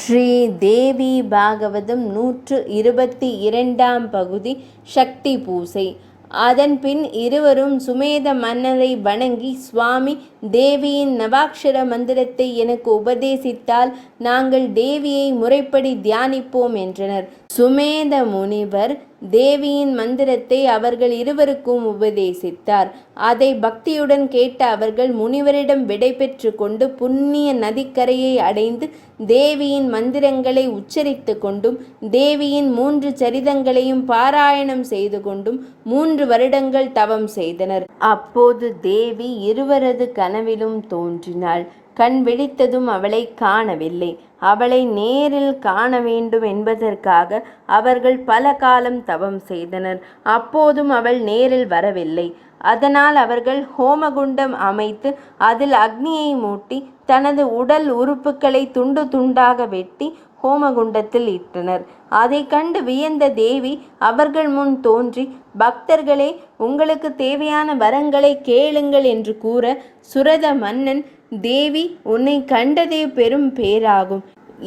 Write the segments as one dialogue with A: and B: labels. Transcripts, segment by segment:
A: ஸ்ரீ தேவி பாகவதம் 122ஆம் பகுதி சக்தி பூசை. அதன்பின் இருவரும் சுமேத மன்னரை வணங்கி, சுவாமி, தேவியின் நவாக்ஷர மந்திரத்தை எனக்கு உபதேசித்தால் நாங்கள் தேவியை முறைப்படி தியானிப்போம் என்றனர். சுமேத முனிவர் தேவியின் மந்திரத்தை அவர்கள் இருவருக்கும் உபதேசித்தார். அதை பக்தியுடன் கேட்ட அவர்கள் முனிவரிடம் விடை பெற்று கொண்டு புண்ணிய நதிக்கரையை அடைந்து தேவியின் மந்திரங்களை உச்சரித்து கொண்டும் தேவியின் 3 சரிதங்களையும் பாராயணம் செய்து கொண்டும் 3 வருடங்கள் தவம் செய்தனர். அப்போது தேவி இருவரது கனவிலும் தோன்றினாள். கண் விழித்ததும் அவளை காணவில்லை. அவளை நேரில் காண வேண்டும் என்பதற்காக அவர்கள் பல காலம் தவம் செய்தனர். அப்போதும் அவள் நேரில் வரவில்லை. அதனால் அவர்கள் ஹோமகுண்டம் அமைத்து அதில் அக்னியை மூட்டி தனது உடல் உறுப்புகளை துண்டு துண்டாக வெட்டி ஹோமகுண்டத்தில் இட்டனர். அதை கண்டு வியந்த தேவி அவர்கள் முன் தோன்றி, பக்தர்களே, உங்களுக்கு தேவையான வரங்களை கேளுங்கள் என்று கூற, சுரத மன்னன், தேவி, உன்னை கண்டதே பெரும் பேராகும்.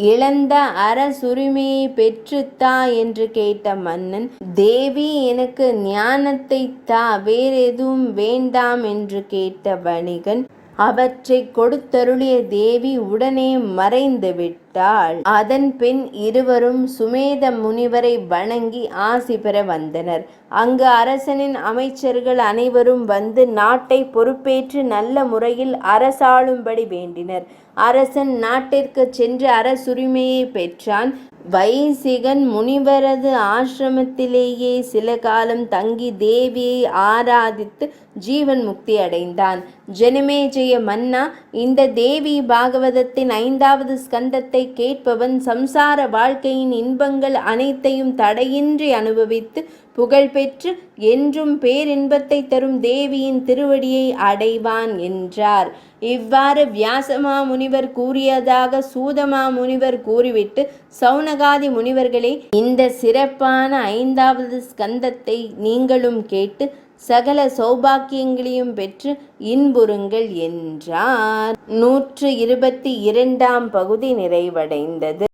A: இழந்த அரசுரிமையை பெற்றுத்தா என்று கேட்ட மன்னன், தேவி, எனக்கு ஞானத்தை தா, வேறெதுவும் வேண்டாம் என்று கேட்ட வணிகன், அவற்றை கொடுத்தருளிய தேவி உடனே மறைந்து விட்டாள். அதன் பின் இருவரும் சுமேத முனிவரை வணங்கி ஆசி பெற வந்தனர். அங்கு அரசனின் அமைச்சர்கள் அனைவரும் வந்து நாட்டை பொறுப்பேற்று நல்ல முறையில் அரசாளும்படி வேண்டினர். அரசன் நாட்டிற்கு சென்று அரசுரிமையை பெற்றான். வைசிகன் முனிவரது ஆசிரமத்திலேயே சில காலம் தங்கி தேவியை ஆராதித்து ஜீவன் முக்தி அடைந்தான். ஜனமேஜய மன்னா, இந்த தேவி பாகவதத்தின் 5வது ஸ்கந்தத்தை கேட்பவன் சம்சார வாழ்க்கையின் இன்பங்கள் அனைத்தையும் தடையின்றி அனுபவித்து புகழ் பெற்று என்றும் பேரின்பத்தை தரும் தேவியின் திருவடியை அடைவான் என்றார். இவ்வாறு வியாசமா முனிவர் கூறியதாக சூதமா முனிவர் கூறிவிட்டு, சௌனகாதி முனிவர்களே, இந்த சிறப்பான 5வது ஸ்கந்தத்தை நீங்களும் கேட்டு சகல சௌபாக்கியங்களையும் பெற்று இன்புறுங்கள் என்றார். 122ஆம் பகுதி நிறைவடைந்தது.